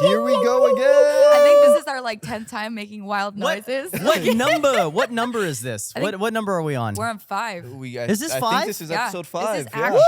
Here we go again. I think this is our like 10th time making wild noises. What number? What number is this? What number are we on? We're on 5. Is this 5? I think this is Yeah, episode 5. This is actually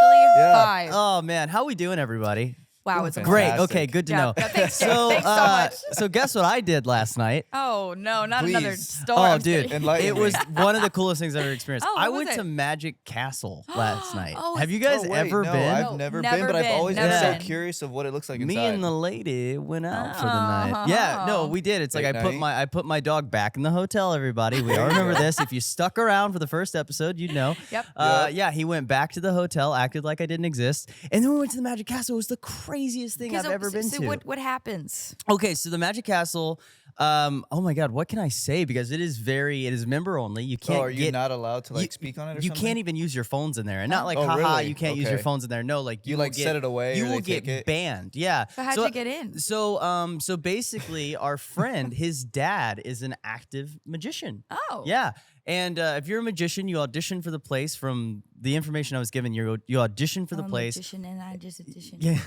5. Oh man, how we doing, everybody? Wow, it's Great. Fantastic. Okay, good to Yeah, know. thanks, Jake. So, Thanks so much. so guess what I did last night? Oh no, not Please. another storm. Oh, I'm dude, kidding. Enlighten it me. was one of the coolest things I've ever experienced. Oh, I what was went it? to Magic Castle last night. Oh, Have you guys Oh, wait, ever no, been? I've No, never never been, but I've been, always never been so been. curious of what it looks like Me inside. and the lady went out for the night. Yeah, no, we did. It's like Date night? I put my dog back in the hotel. Everybody, we all remember this. If you stuck around for the first episode, you'd know. Yep. Yeah, he went back to the hotel, acted like I didn't exist, and then we went to the Magic Castle. It was the craziest thing I've ever been to. What happens? Okay, so the Magic Castle. Oh my God, what can I say? Because it is member only. You can't. are you get, not allowed to like you- speak on it or You something? can't even use your phones in there, and not like Oh, haha, really? you can't use your Okay. phones in there. No, like You will like get, set it away You or will they take get it? banned. Yeah. So how'd you get in? So basically, our friend, his dad is an active magician. Oh. Yeah. And if you're a magician, you audition for the place. From the information I was given, you audition for the I'm a place. magician and I just audition. Yeah.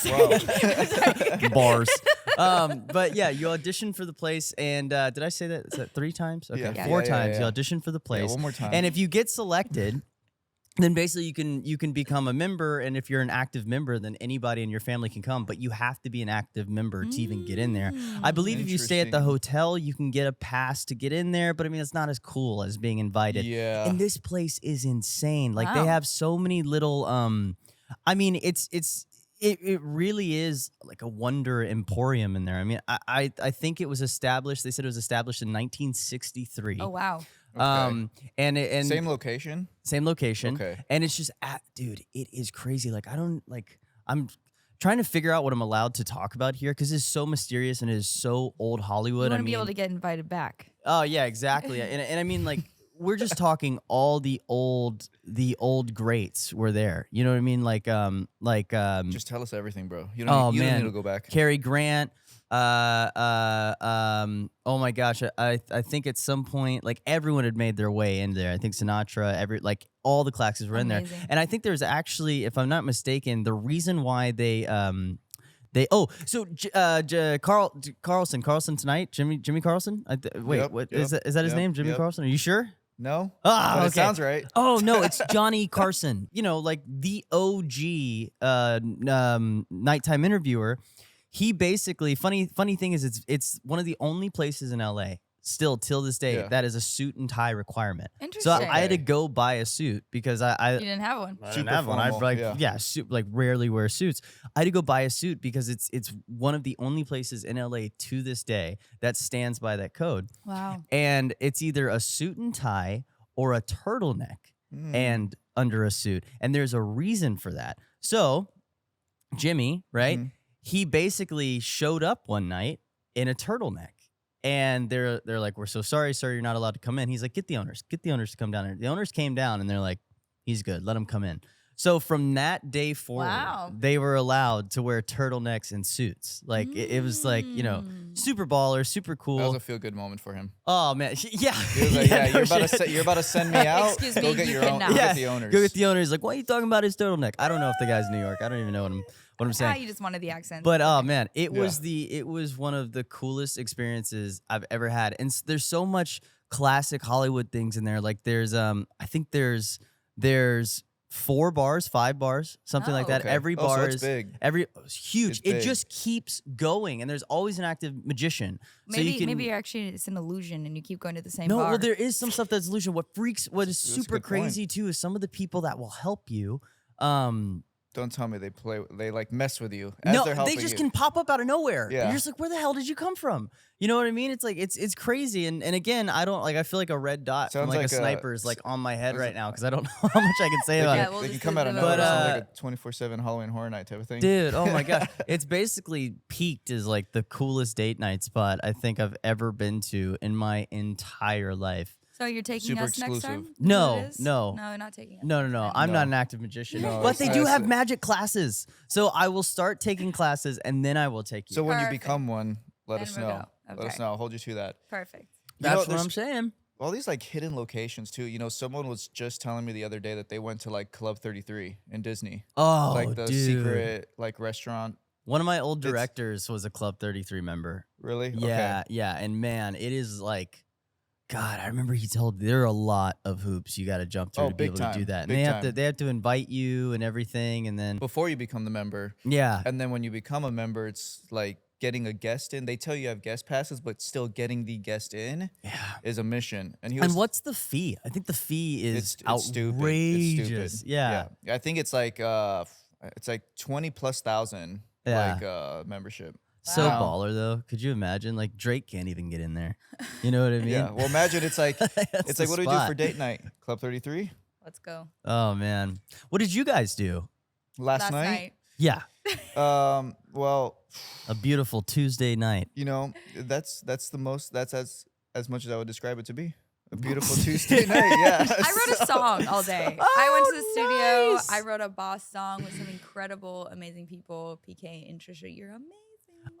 Wow. Bars. But yeah, you audition for the place, and did I say that? Is that 3 times? Okay, Yeah. 4 Yeah, times. yeah. You audition for the place. one more time. And if you get selected, then basically you can become a member, and if you're an active member, then anybody in your family can come, but you have to be an active member to even get in there. I believe if you stay at the Interesting. hotel, you can get a pass to get in there, but I mean it's not as cool as being invited. Yeah. And this place is insane. Like they Wow. have so many little I mean it really is like a wonder emporium in there. I mean, I think it was established. They said it was established in 1963. Oh wow. Okay. And Same location? same location. Okay. And it's just, dude, it is crazy. Like I'm trying to figure out what I'm allowed to talk about here because it's so mysterious and it is so old Hollywood. You want I to be mean, able to get invited back. oh yeah, exactly. and I mean like. We're just talking all the old greats were there. You know what I mean? Just tell us everything, bro. You oh don't, you don't man, need to go back. Cary Grant. Oh my gosh, I think at some point like everyone had made their way in there. I think Sinatra, all the classics were in there. Amazing. And I think there's actually, if I'm not mistaken, the reason why Carlson tonight, Jimmy Carlson. Wait, Yep, what yep, is that his yep, name? Jimmy yep. Carlson? Are you sure? No? Ah, But okay. it sounds right. Oh no, it's Johnny Carson. You know, like the OG nighttime interviewer. He basically funny thing is it's one of the only places in LA still till this day Yeah. that is a suit and tie requirement. So Interesting. I had to Okay. go buy a suit because You didn't have one. I didn't Super have one. I formal, yeah. rarely wear suits. I had to go buy a suit because it's one of the only places in LA to this day that stands by that code. Wow. And it's either a suit and tie or a turtleneck and under a suit. And there's a reason for that. So Jimmy, right? He basically showed up one night in a turtleneck. And they're like, we're so sorry, sir, you're not allowed to come in. He's like, get the owners to come down here. The owners came down and they're like, he's good, let him come in. So from that day forward, Wow. they were allowed to wear turtlenecks and suits. Like it was like, you know, super baller, super cool. That was a feel-good moment for him. Oh man, yeah. He was like, yeah, no you're about to send me out. Excuse Go me, get you your own. cannot. Go Yeah, get the owners. Go get the owner. He's like, what are you talking about his turtleneck? I don't know if the guy's New York. I don't even know what I'm saying. You just wanted the accent. But oh man, it Yeah. was one of the coolest experiences I've ever had. And there's so much classic Hollywood things in there. Like there's I think there's 4 bars, 5 bars, something like Oh. that. Okay. Every Oh, so bar it's is big. it's huge. It's It big. just keeps going, and there's always an active magician. So maybe you can, maybe actually it's an illusion and you keep going to the same no, bar. well, there is some stuff that's illusion. What is That's a super good point. crazy too is some of the people that will help you. Don't tell me they like mess with you as No, they're helping they just you. can pop up out of nowhere. And Yeah. you're just like, where the hell did you come from? You know what I mean? It's like it's crazy. And again, I don't like. I feel like a red dot from Sounds like a like a- sniper is like on my head sounds right like- now because I don't know how much I can say about Yeah, it. we'll They can just come out of leave it nowhere. But, It sounds like a 24/7 Halloween Horror Night type of thing. Dude, oh my god, it's basically peaked as like the coolest date night spot I think I've ever been to in my entire life. So you're taking Super us next time? exclusive. Is that what it is? No. No, you're not taking us. No, next time. I'm No. not an active magician, No, but it's they not- do it's have a- magic classes. So I will start taking classes and then I will take you. So when you Perfect. become one, let Then us we'll know. go. Let us Okay. know. I'll hold you to that. Perfect. You know, That's what there's I'm saying. all these like hidden locations too. You know, someone was just telling me the other day that they went to like Club 33 in Disney, Oh, like the dude. secret like restaurant One of my old It's- directors was a Club 33 member. Really? Yeah, yeah. And man, it is like, God, I remember he told there are a lot of hoops you got to jump through Oh, to be big able to do time, that. And big they have time. to invite you and everything. And then, Before you become the member, yeah. and then when you become a member, it's like getting a guest in. They tell you have guest passes, but still getting the guest in Yeah. is a mission. And he And was what's the fee? I think the fee is it's stupid. outrageous. It's stupid. Yeah. I think it's like 20,000+ Yeah. membership. So Wow. baller though. Could you imagine? Like Drake can't even get in there. You know what I mean? Yeah. Well, imagine it's like That's it's the like what do we do spot. for date night? Club 33 Let's go. Oh man. What did you guys do? last night. Yeah. Well, A beautiful Tuesday night. you know, that's the most. That's as much as I would describe it to be. A beautiful Tuesday night. Yeah. I wrote a song all day. Oh, I went to the studio. nice. I wrote a boss song with some incredible, amazing people. PK and Trisha, you're amazing.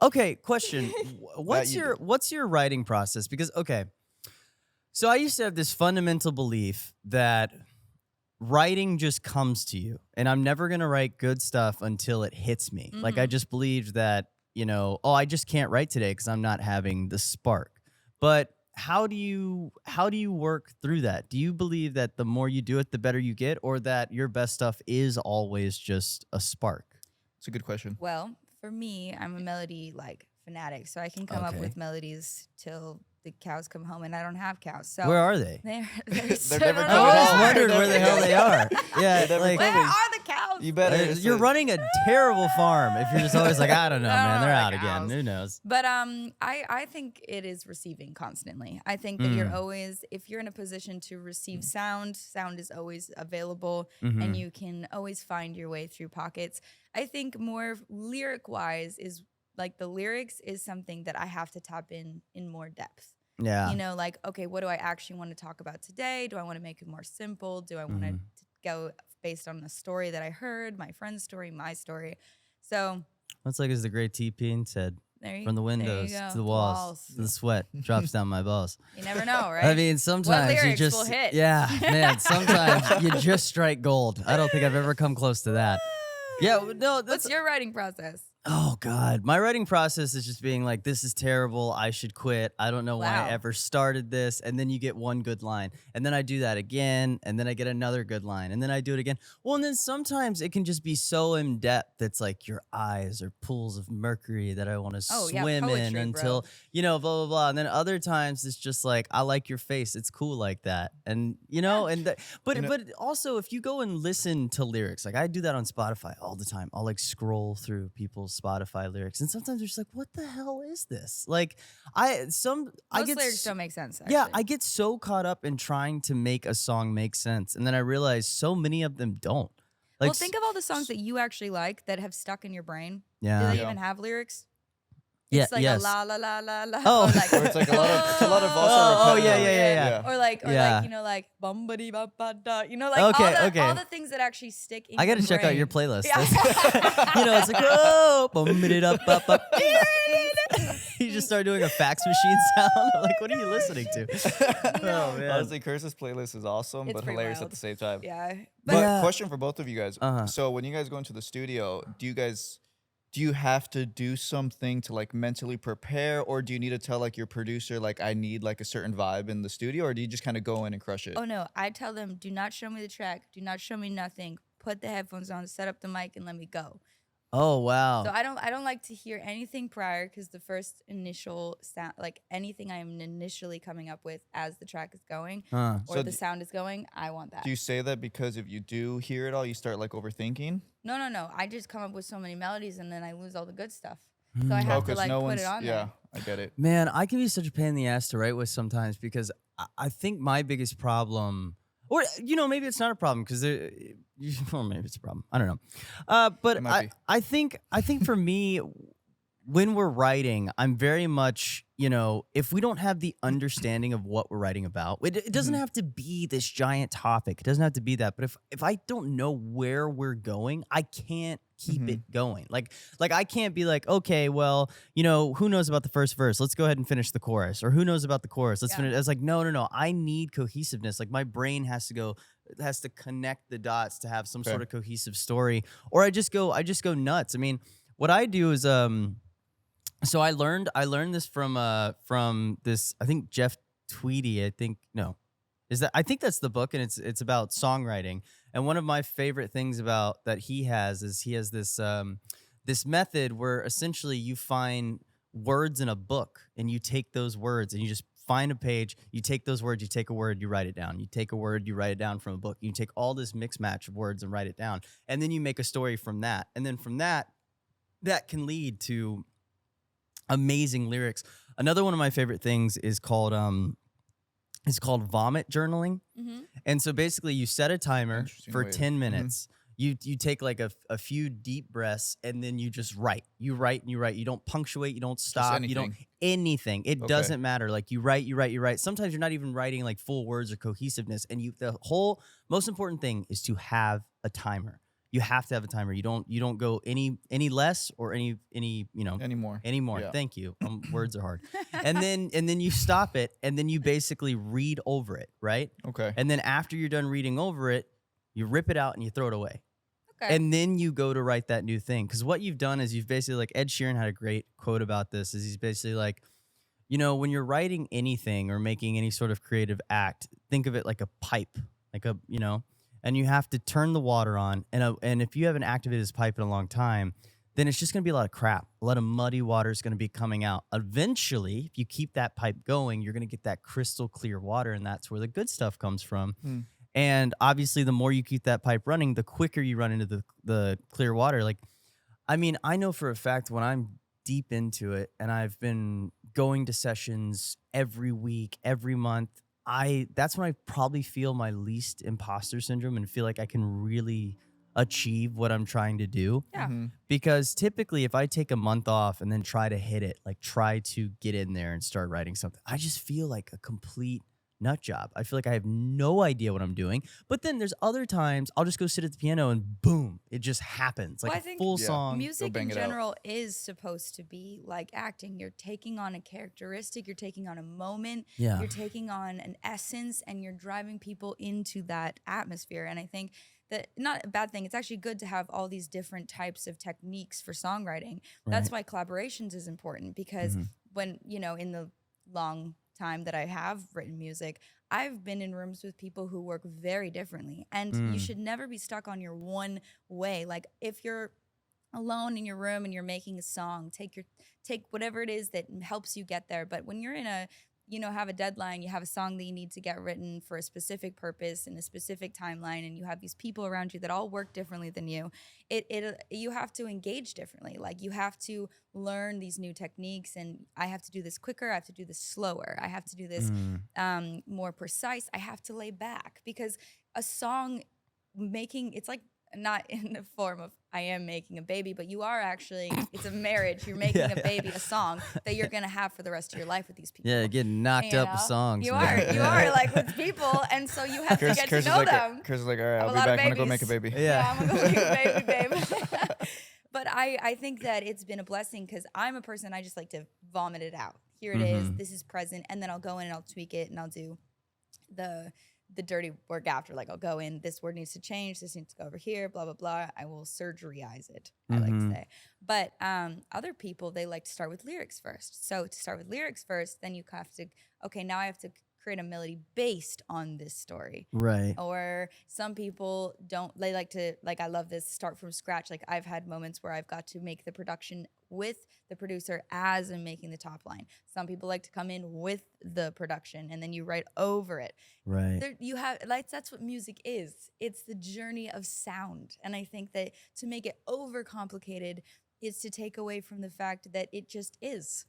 Okay, question. What's you what's your writing process? Because okay. So I used to have this fundamental belief that writing just comes to you, and I'm never going to write good stuff until it hits me. Like I just believed that, I just can't write today cuz I'm not having the spark. But how do you work through that? Do you believe that the more you do it the better you get, or that your best stuff is always just a spark? It's a good question. Well, for me, I'm a melody fanatic, so I can come up Okay. with melodies till the cows come home, and I don't have cows. So Where are they? they're never I coming always home. wondered They're where the never hell they are. Yeah, They're never like Where coming. are the cows? You better. you're running a terrible farm if you're just always like, I don't know, man, they're Oh, out the again. cows. Who knows? But I think it is receiving constantly. I think that you're Mm. always, if you're in a position to receive sound is always available, Mhm. and you can always find your way through pockets. I think more lyric wise is like the lyrics is something that I have to tap in more depth. Yeah. You know, like, okay, what do I actually want to talk about today? Do I want to make it more simple? Do I want Mhm. to go based on a story that I heard, my friend's story, my story? So That's like as the great T-Pain said, there you from the there you windows go. to the walls, to the sweat drops down my balls. You never know, right? I mean, sometimes you lyrics just will hit? yeah, man. Sometimes you just strike gold. I don't think I've ever come close to that. Yeah, no, that's What's your writing process? oh God. My writing process is just being like, this is terrible. I should quit. I don't know why I Wow. ever started this. And then you get one good line. And then I do that again. And then I get another good line. And then I do it again. Well, and then sometimes it can just be so in depth. It's like your eyes are pools of mercury that I want to Oh, yeah, swim in poetry, until, bro. blah, blah, blah. And then other times it's just like, I like your face. It's cool like that. And, but also if you go and listen to lyrics, like I do that on Spotify all the time. I'll like scroll through people's Spotify lyrics, and sometimes you're just like, what the hell is this? Like, I Most get lyrics don't make sense. yeah, Actually. I get so caught up in trying to make a song make sense, and then I realize so many of them don't. Like, Well, think of all the songs that you actually like that have stuck in your brain. yeah, Do they Yeah. even have lyrics? yeah, It's like yes. a la la la la la. Oh. Or like, Or it's like a lot of it's a lot of also Oh, repetitive. yeah. Or like Yeah. like bumbity ba ba da. Like Okay. all the things that actually stick in I got to your check out your brain. playlist. Yeah. It's like, oh, bum it up, up, up. You just start doing a fax machine sound. I'm like, what are you listening to? Oh man. Honestly, Curse's playlist is awesome, It's but pretty hilarious wild. at the same time. Yeah. But Yeah. question for both of you guys. Uh-huh. So when you guys go into the studio, do you have to do something to like mentally prepare, or do you need to tell like your producer like I need like a certain vibe in the studio, or do you just kind of go in and crush it? Oh no, I tell them, do not show me the track. Do not show me nothing. Put the headphones on, set up the mic, and let me go. Oh wow. So I don't like to hear anything prior, because the first initial sound, like anything I am initially coming up with as the track is going Huh. or So the d- sound is going, I want that. Do you say that because if you do hear it all, you start like overthinking? No. I just come up with so many melodies, and then I lose all the good stuff. So I Mm. have to 'cause like no put one's it on yeah, there. I get it. Man, I can be such a pain in the ass to write with sometimes because I think my biggest problem, or maybe it's not a problem because or maybe it's a problem. I don't know. But It might be. I think for me, when we're writing, I'm very much, if we don't have the understanding of what we're writing about, it doesn't have to be this giant topic. It doesn't have to be that. But if I don't know where we're going, I can't keep it going. Like I can't be like, okay, well, who knows about the first verse? Let's go ahead and finish the chorus. Or who knows about the chorus? Let's Yeah. finish. It's like, no. I need cohesiveness. Like my brain has to connect the dots to have some Okay. sort of cohesive story. Or I just go nuts. I mean, what I do is so I learned this from this, I think Jeff Tweedy, I think, no. Is that, I think that's the book, and it's about songwriting. And one of my favorite things about that he has is he has this method where essentially you find words in a book, and you take those words and you just find a page, you take those words, you take a word, you write it down. You take a word, you write it down from a book. You take all this mix match of words and write it down. And then you make a story from that. And then from that can lead to amazing lyrics. Another one of my favorite things is called vomit journaling. Mm-hmm. And so basically you set a timer Interesting for way. 10 minutes. You take like a few deep breaths, and then you just write. You write and you write. You don't punctuate, you don't stop, you don't anything. It Okay. doesn't matter. Like you write. Sometimes you're not even writing like full words or cohesiveness. And the whole most important thing is to have a timer. You have to have a timer. You don't go any less or any Anymore. Yeah. Thank you. Words are hard. And then you stop it, and then you basically read over it, right? Okay. And then after you're done reading over it, you rip it out and you throw it away. Okay. And then you go to write that new thing. Because what you've done is you've basically, like, Ed Sheeran had a great quote about this, is he's basically like, when you're writing anything or making any sort of creative act, think of it like a pipe, like and you have to turn the water on. And if you haven't activated this pipe in a long time, then it's just going to be a lot of crap. A lot of muddy water is going to be coming out. Eventually, if you keep that pipe going, you're going to get that crystal clear water, and that's where the good stuff comes from. And obviously, the more you keep that pipe running, the quicker you run into the clear water. Like, I mean, I know for a fact when I'm deep into it and I've been going to sessions every week, every month, that's when I probably feel my least imposter syndrome and feel like I can really achieve what I'm trying to do. Yeah. Because typically if I take a month off and then try to hit it, like try to get in there and start writing something, I just feel like a complete nut job. I feel like I have no idea what I'm doing. But then there's other times I'll just go sit at the piano and boom, it just happens. Like Well, I a think full song. Music bang in it out. general is supposed to be like acting. You're taking on a characteristic, you're taking on a moment, Yeah. you're taking on an essence, and you're driving people into that atmosphere. And I think that, not a bad thing, it's actually good to have all these different types of techniques for songwriting. That's why collaborations is important, because when, in the long time that I have written music, I've been in rooms with people who work very differently, and you should never be stuck on your one way. Like, if you're alone in your room and you're making a song, take whatever it is that helps you get there. But when you're in a have a deadline, you have a song that you need to get written for a specific purpose in a specific timeline, and you have these people around you that all work differently than you, you have to engage differently. Like, you have to learn these new techniques, and I have to do this quicker, I have to do this slower, I have to do this more precise, I have to lay back, because a song making, it's like, not in the form of I am making a baby, but you are actually, it's a marriage. You're making a baby, a song that you're going to have for the rest of your life with these people. Yeah, getting knocked up with songs. You man. are like with people. And so you have to get to know them. Chris is like, all right, I'll a be lot of back when I go make a babies. baby. Yeah, I'm going to go make a baby, babe. But I think that it's been a blessing, because I'm a person, I just like to vomit it out. Here it is. This is present. And then I'll go in and I'll tweak it, and I'll do the dirty work after. Like, I'll go in, this word needs to change, this needs to go over here, blah, blah, blah. I will surgeryize it, I like to say. But other people, they like to start with lyrics first. So to start with lyrics first, then you have to, okay, now I have to create a melody based on this story. Right. Or some people they like to, like, I love this, start from scratch. Like, I've had moments where I've got to make the production with the producer as I'm making the top line. Some people like to come in with the production and then you write over it. Right. That's what music is. It's the journey of sound. And I think that to make it overcomplicated is to take away from the fact that it just is.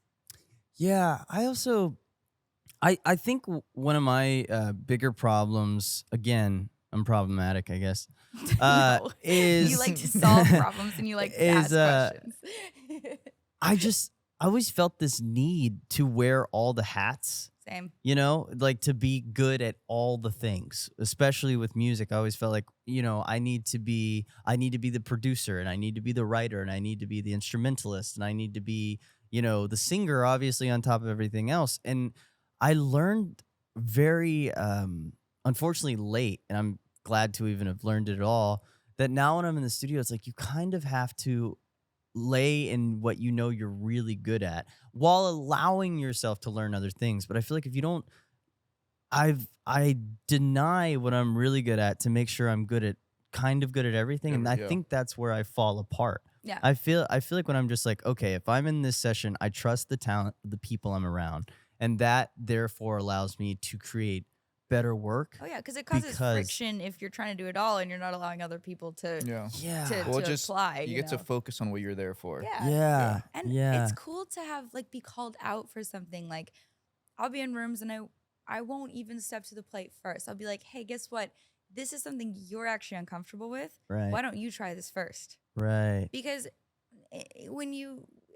Yeah, I think one of my bigger problems, again, I'm problematic, I guess, No. is You like to solve problems and you like to ask questions. I always felt this need to wear all the hats. Same. Like to be good at all the things, especially with music. I always felt like, I need to be the producer, and I need to be the writer, and I need to be the instrumentalist, and I need to be, the singer, obviously, on top of everything else. And I learned very, unfortunately, late, and I'm glad to even have learned it all, that now when I'm in the studio, it's like you kind of have to lay in what you know you're really good at while allowing yourself to learn other things. But I feel like if you don't, I deny what I'm really good at to make sure I'm kind of good at everything, and I Yeah. think that's where I fall apart. Yeah. I feel like when I'm just like, okay, if I'm in this session, I trust the talent of the people I'm around, and that therefore allows me to create better work. Oh yeah, because it causes because friction if you're trying to do it all and you're not allowing other people to Yeah. yeah, Well, to just apply. you get to focus on what you're there for. Yeah. yeah, And yeah, it's cool to have like be called out for something. Like I'll be in rooms and I won't even step to the plate first. I'll be like, hey, guess what? This is something you're actually uncomfortable with. right, Why don't you try this first? right, Because when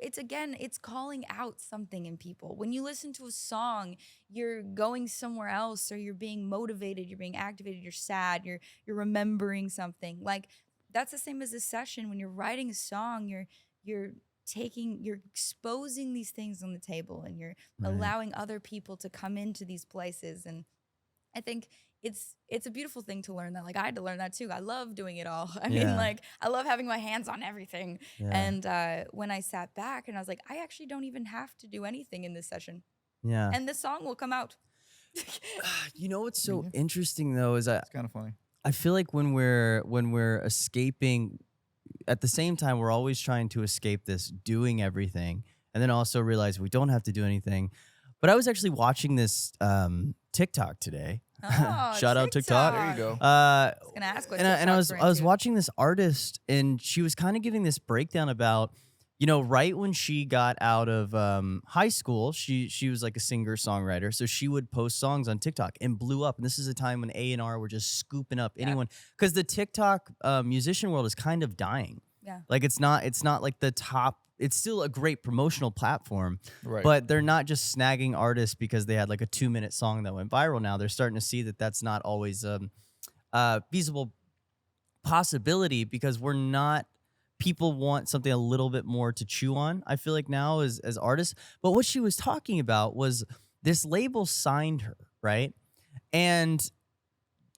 it's calling out something in people. When you listen to a song, you're going somewhere else, or you're being motivated, you're being activated, you're sad, you're remembering something. Like that's the same as a session. When you're writing a song, you're exposing these things on the table, and you're right. allowing other people to come into these places. And I think it's a beautiful thing to learn that. Like I had to learn that too. I love doing it all. I mean, Yeah. like I love having my hands on everything. Yeah. And when I sat back and I was like, I actually don't even have to do anything in this session, Yeah. and the song will come out. You know what's so Yeah. interesting though is It's kind of funny. I feel like when we're escaping, at the same time we're always trying to escape this doing everything, and then also realize we don't have to do anything. But I was actually watching this TikTok today. Oh, Shout out TikTok. There you go. I was gonna ask what And I TikToks was were into. watching this artist, and she was kind of giving this breakdown about, you know, right when she got out of high school, she was like a singer songwriter, so she would post songs on TikTok and blew up. And this is a time when A&R were just scooping up anyone, because the TikTok musician world is kind of dying. Yeah. Like it's not like the top. It's still a great promotional platform, Right. but they're not just snagging artists because they had like a 2-minute song that went viral. Now they're starting to see that that's not always feasible possibility, because people want something a little bit more to chew on, I feel like, now as artists. But what she was talking about was this label signed her, right? And,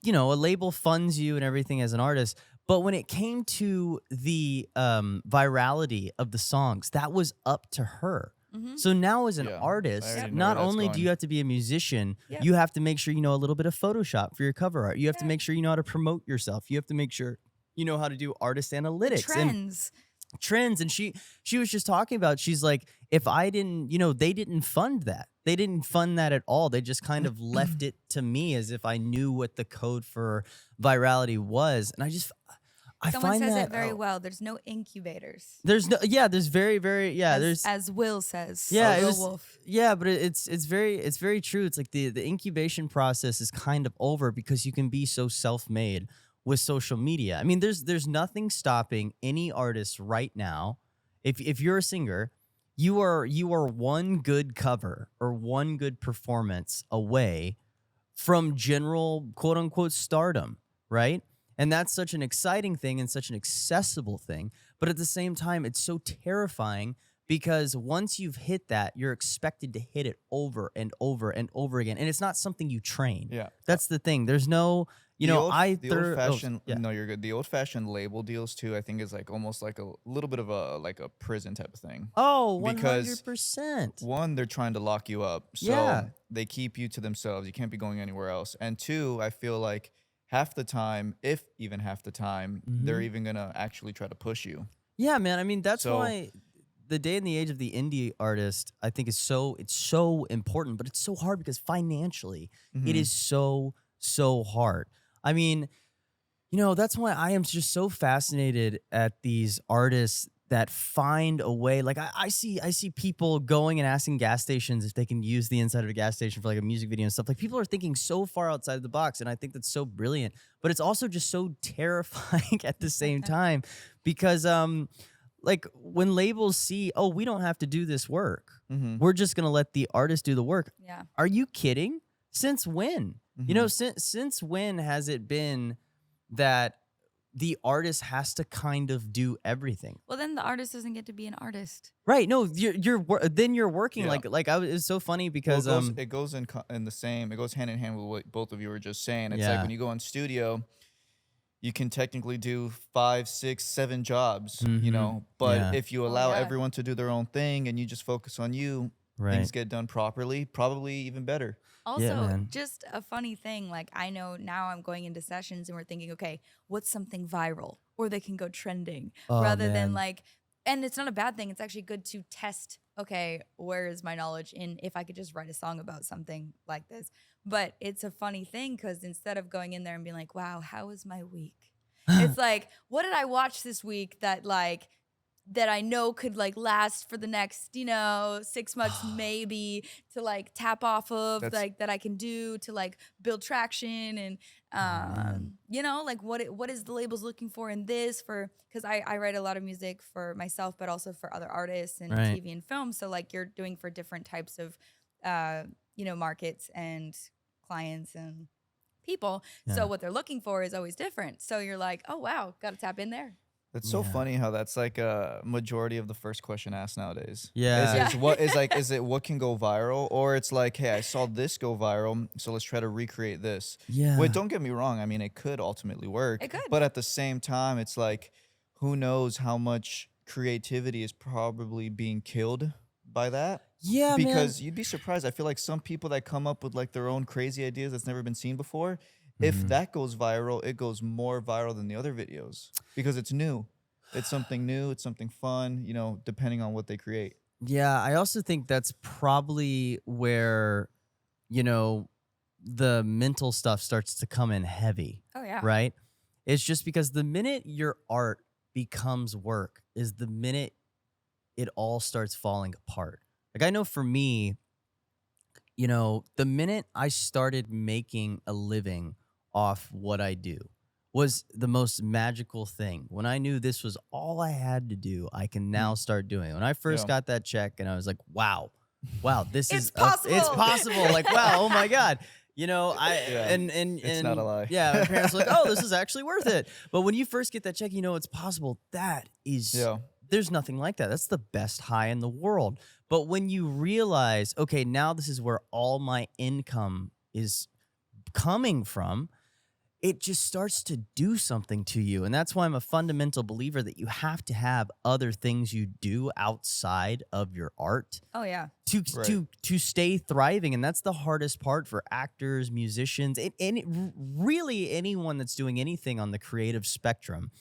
you know, a label funds you and everything as an artist. But when it came to the virality of the songs, that was up to her. Mhm. So now as an Yeah, I artist, already know not where that's only do going. you have to be a musician, Yep. you have to make sure you know a little bit of Photoshop for your cover art. You have to Yeah. make sure you know how to promote yourself. You have to make sure you know how to do artist analytics and Trends. And she was just talking about, she's like, if I didn't, you know, they didn't fund that. They didn't fund that at all. They just kind of left it to me as if I knew what the code for virality was. And I Someone find says that it very well. There's no incubators. there's very, very, yeah, there's as Will says. Yeah, it Will was- Wolf. yeah, but it's very true. It's like the incubation process is kind of over because you can be so self-made with social media. I mean, there's nothing stopping any artist right now. If you're a singer, you are one good cover or one good performance away from general quote unquote stardom, right? And that's such an exciting thing and such an accessible thing. But at the same time, it's so terrifying, because once you've hit that, you're expected to hit it over and over and over again. And it's not something you train. Yeah. That's the thing. There's no, you know, the old fashioned yeah. no, you're good. The old fashioned label deals too, I think, is like almost like a little bit of a prison type of thing. Oh, Because 100%. One, they're trying to lock you up. So Yeah. they keep you to themselves. You can't be going anywhere else. And two, I feel like half the time, if even half the time, they're Mhm. even gonna actually try to push you. Yeah, man. I mean, that's So- why the day and the age of the indie artist, I think, is so important, but it's so hard because financially it Mhm. is so hard. I mean, you know, that's why I am just so fascinated at these artists that find a way. Like I see people going and asking gas stations if they can use the inside of a gas station for like a music video and stuff. Like, people are thinking so far outside of the box, and I think that's so brilliant. But it's also just so terrifying at the same time, because like when labels see, oh, we don't have to do this work, Mhm. we're just gonna let the artist do the work. Yeah. Are you kidding? Since when? You know, Mhm. since when has it been that the artist has to kind of do everything? Well, then the artist doesn't get to be an artist. Right? No, then you're working Yeah. it's so funny Well, because it goes in the same. It goes hand in hand with what both of you were just saying. It's Yeah. like when you go in studio, you can technically do 5, 6, 7 jobs, you Mm-hmm. know. But Yeah. if you Oh allow yeah. everyone to do their own thing and you just focus on you, Right. things get done properly, probably even better. Yeah, Also, man. just a funny thing, like I know now I'm going into sessions and we're thinking, okay, what's something viral or they can go trending Oh rather than man. like, and it's not a bad thing. It's actually good to test, okay, where is my knowledge in if I could just write a song about something like this. But it's a funny thing because instead of going in there and being like, wow, how was my week? It's like, what did I watch this week that I know could like last for the next, 6 months maybe to like tap off of That's like that I can do to like build traction and Oh man. like what is the labels looking for in this for because I write a lot of music for myself but also for other artists and Right. TV and film. So like you're doing for different types of markets and clients and people. So Yeah. what they're looking for is always different. So you're like, oh wow, gotta tap in there. That's so Yeah. funny how that's like a majority of the first question asked nowadays. Yeah. Yeah. Is it what can go viral, or it's like, hey, I saw this go viral, so let's try to recreate this. Wait, Yeah. don't get me wrong. I mean, it could ultimately work, It could. but at the same time, it's like, who knows how much creativity is probably being killed by that? Yeah, man. Because you'd be surprised. I feel like some people that come up with like their own crazy ideas that's never been seen before, if Mhm. that goes viral, it goes more viral than the other videos because it's new. It's something new, it's something fun, you know, depending on what they create. Yeah, I also think that's probably where, you know, the mental stuff starts to come in heavy, Oh yeah. right? It's just because the minute your art becomes work is the minute it all starts falling apart. Like I know for me, the minute I started making a living off what I do was the most magical thing. When I knew this was all I had to do, I can now Mm, start doing it. When I first yeah. got that check and I was like, wow, this It's is it's possible. possible. Like, wow, oh my God. I Yeah. and It's not a lie. yeah, my parents were like, oh, this is actually worth it. But when you first get that check, it's possible. That is Yeah. there's nothing like that. That's the best high in the world. But when you realize, okay, now this is where all my income is coming from, it just starts to do something to you. And that's why I'm a fundamental believer that you have to have other things you do outside of your art Oh yeah. to Right. to stay thriving. And that's the hardest part for actors, musicians, really anyone that's doing anything on the creative spectrum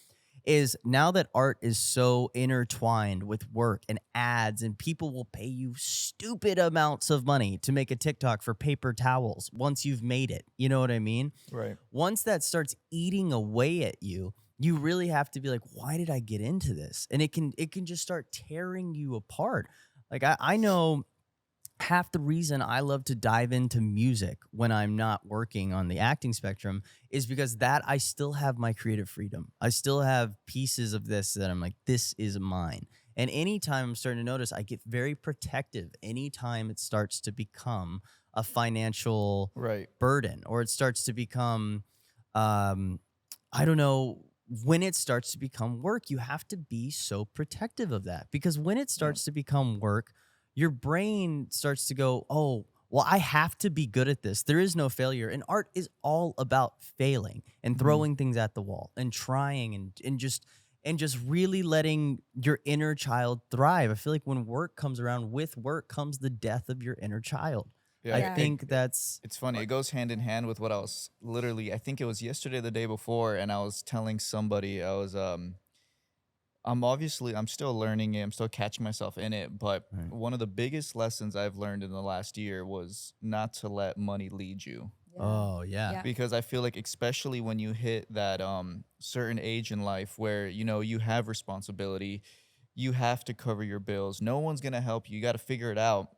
is now that art is so intertwined with work and ads and people will pay you stupid amounts of money to make a TikTok for paper towels once you've made it. You know what I mean? Right. Once that starts eating away at you, you really have to be like, why did I get into this? And it can just start tearing you apart. Like I know half the reason I love to dive into music when I'm not working on the acting spectrum is because that I still have my creative freedom. I still have pieces of this that I'm like, this is mine. And anytime I'm starting to notice, I get very protective anytime it starts to become a financial Right. burden or it starts to become, I don't know, when it starts to become work, you have to be so protective of that because when it Yeah. starts to become work, your brain starts to go, oh, well, I have to be good at this. There is no failure. And art is all about failing and Mhm. throwing things at the wall and trying and just really letting your inner child thrive. I feel like when work comes around, with work comes the death of your inner child. Yeah. I Yeah. think that's It's funny. It goes hand in hand with what I was literally, I think it was yesterday, or the day before, and I was telling somebody I'm still learning it. I'm still catching myself in it, but right. one of the biggest lessons I've learned in the last year was not to let money lead you. Yeah. Oh, yeah. Yeah. Because I feel like especially when you hit that certain age in life where you have responsibility, you have to cover your bills. No one's going to help you. You got to figure it out.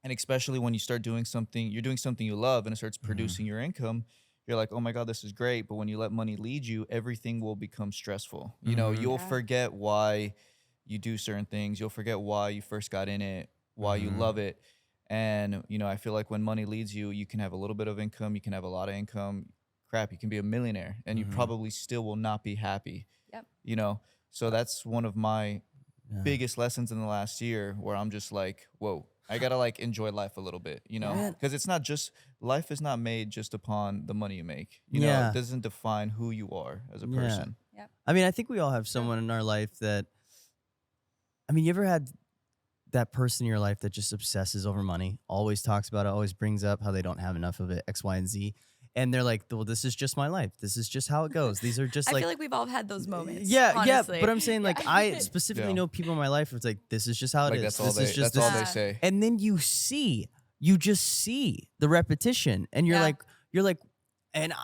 And especially when you start doing something, you're doing something you love and it starts Mhm. producing your income, you're like, oh my God, this is great. But when you let money lead you, everything will become stressful. Mhm. You'll Yeah. forget why you do certain things. You'll forget why you first got in it, why you Mhm. love it. And, I feel like when money leads you, you can have a little bit of income, you can have a lot of income. Crap, you can be a millionaire and you Mhm. probably still will not be happy, Yep. you know? So that's one of my Yeah. biggest lessons in the last year where I'm just like, whoa. I gotta like enjoy life a little bit, you know, Man. because it's not just life is not made just upon the money you make. You know, Yeah. it doesn't define who you are as a Yeah. person. Yep. I mean, I think we all have True. someone in our life that, I mean, you ever had that person in your life that just obsesses over money, always talks about it, always brings up how they don't have enough of it, X, Y, and Z. And they're like, well, this is just my life. This is just how it goes. These are just I like, feel like we've all had those moments. yeah, honestly. but I'm saying like Yeah. I specifically Yeah. know people in my life where it's like, this is just how it Like is. that's all This they is just that's all this they Yeah. say. And then you just see the repetition, and you're like, and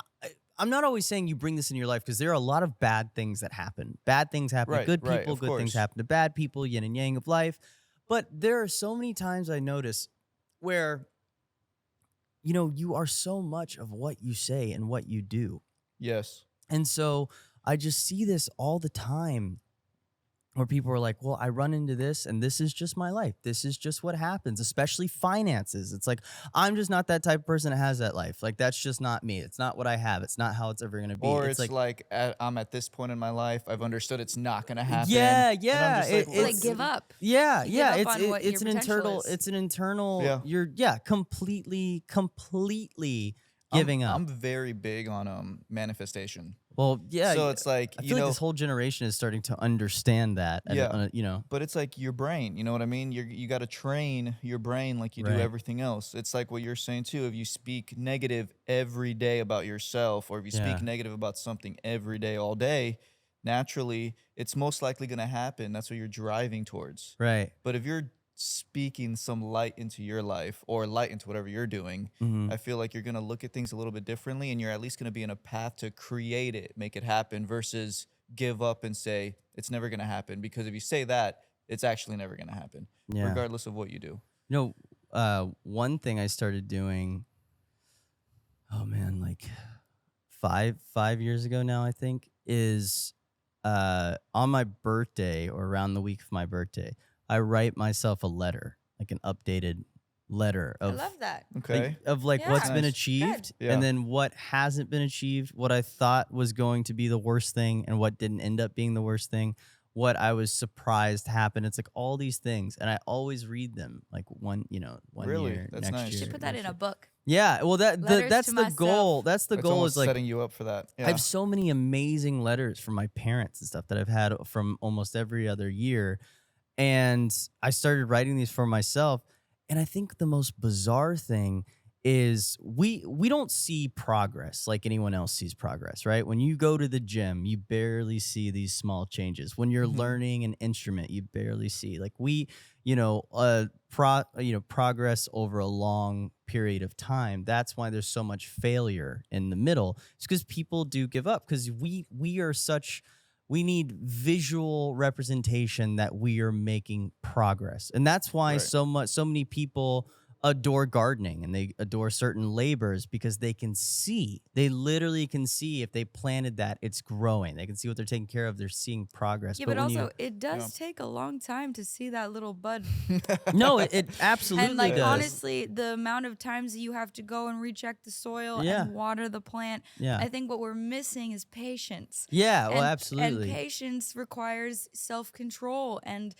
I'm not always saying you bring this in your life because there are a lot of bad things that happen. Bad things happen to Right, good right, people. of Good things course. happen to bad people. Yin and yang of life. But there are so many times I notice where, you know, you are so much of what you say and what you do. Yes. And so I just see this all the time where people are like, well, I run into this and this is just my life. This is just what happens, especially finances. It's like, I'm just not that type of person that has that life. Like, that's just not me. It's not what I have. It's not how it's ever going to be. Or it's like I'm at this point in my life. I've understood it's not gonna happen. yeah, And I'm yeah. just like, It's like give up. Yeah, You yeah. give up on what It's your an potential internal, is. it's an internal, Yeah. you're completely giving up. I'm very big on manifestation. Well, yeah. So it's like, I you feel like know, this whole generation is starting to understand that. Yeah. You know, but it's like your brain, you know what I mean? You got to train your brain like you do Right. everything else. It's like what you're saying too. If you speak negative every day about yourself, or if you Yeah. speak negative about something every day, all day, naturally, it's most likely going to happen. That's what you're driving towards. right. But if you're speaking some light into your life or light into whatever you're doing, Mhm. I feel like you're going to look at things a little bit differently, and you're at least going to be in a path to create it, make it happen, versus give up and say it's never going to happen. Because if you say that, it's actually never going to happen, Yeah. regardless of what you do. You know, one thing I started doing, oh man, like 5 years ago now, I think, is on my birthday or around the week of my birthday, I write myself a letter, like an updated letter I of love that. Okay. Yeah. what's been Nice. achieved, Good. Yeah. and then what hasn't been achieved, what I thought was going to be the worst thing and what didn't end up being the worst thing, what I was surprised happened. It's like all these things, and I always read them like one Really? year, That's next nice. You year. should put that next in a year. book. Yeah, well, Letters that's to the myself. goal. That's the It's goal. almost Is like setting you up for that. I Yeah. have so many amazing letters from my parents and stuff that I've had from almost every other year. And I started writing these for myself. And I think the most bizarre thing is we don't see progress like anyone else sees progress, right? When you go to the gym, you barely see these small changes. When you're Mhm. learning an instrument, you barely see like progress over a long period of time. That's why there's so much failure in the middle. It's because people do give up because we need visual representation that we are making progress. And that's why Right. so many people adore gardening and they adore certain labors because they literally can see if they planted that, it's growing. They can see what they're taking care of. They're seeing progress. Yeah, but when also it does Yeah. take a long time to see that little bud. no, it absolutely And like does. honestly, the amount of times that you have to go and recheck the soil Yeah. and water the plant, Yeah. I think what we're missing is patience. Yeah, well, And- absolutely. And patience requires self-control and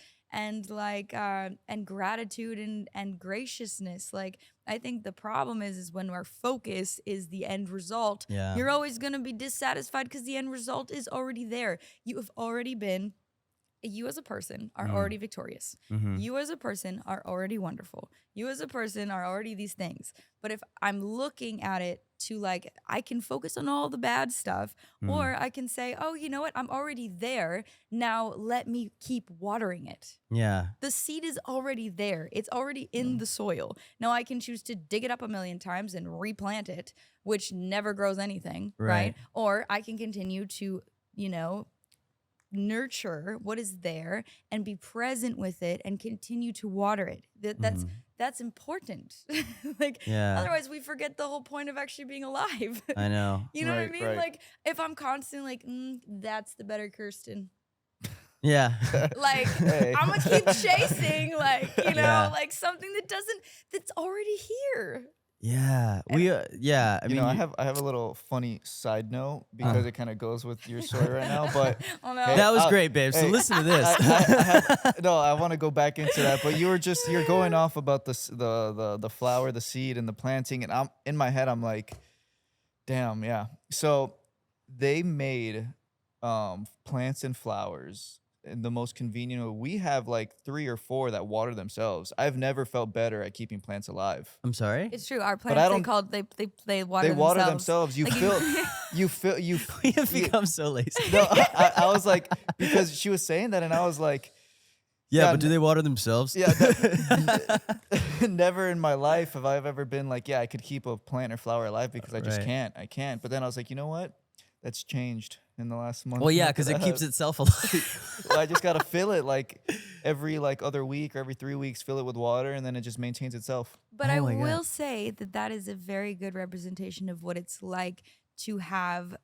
gratitude and graciousness. Like I think the problem is when our focus is the end result, Yeah. you're always gonna be dissatisfied because the end result is already there. You as a person are already victorious. Mhm. You as a person are already wonderful. You as a person are already these things. But if I'm looking at it to like, I can focus on all the bad stuff, or I can say, oh, you know what? I'm already there. Now let me keep watering it. Yeah. The seed is already there. It's already in the soil. Now I can choose to dig it up a million times and replant it, which never grows anything, Right. right? Or I can continue to, nurture what is there and be present with it and continue to water it. That's important. Like Yeah. otherwise we forget the whole point of actually being alive. I know. You know what I Right, mean? right. Like if I'm constantly like, that's the better Kirsten. Yeah. Like Hey. I'm gonna keep chasing, like, Yeah. like something that's already here. Yeah. And Yeah. I You know, mean, I have a little funny side note uh, because it kind of goes with your story right now. But oh no. hey, that was great, babe. So hey, listen to this. I have no. I want to go back into that. But you're going off about the flower, the seed, and the planting, and I'm in my head. I'm like, damn, yeah. So they made plants and flowers in the most convenient way. We have like 3 or 4 that water themselves. I've never felt better at keeping plants alive. I'm sorry. It's true. Our But I plants, don't. they They water water themselves. themselves. Like We have you become so lazy. no, I was like, because she was saying that, and I was like, Yeah, yeah, but do they water themselves? yeah, never in my life have I ever been like, yeah, I could keep a plant or flower alive because I just Right. can't. I can't. But then I was like, you know what? That's changed in the last month. Well, yeah, month because and it a keeps half. itself alive. Well, I just gotta fill it like every like other week or every 3 weeks, fill it with water, and then it just maintains itself. But Oh I my God. will say that that is a very good representation of what it's like to have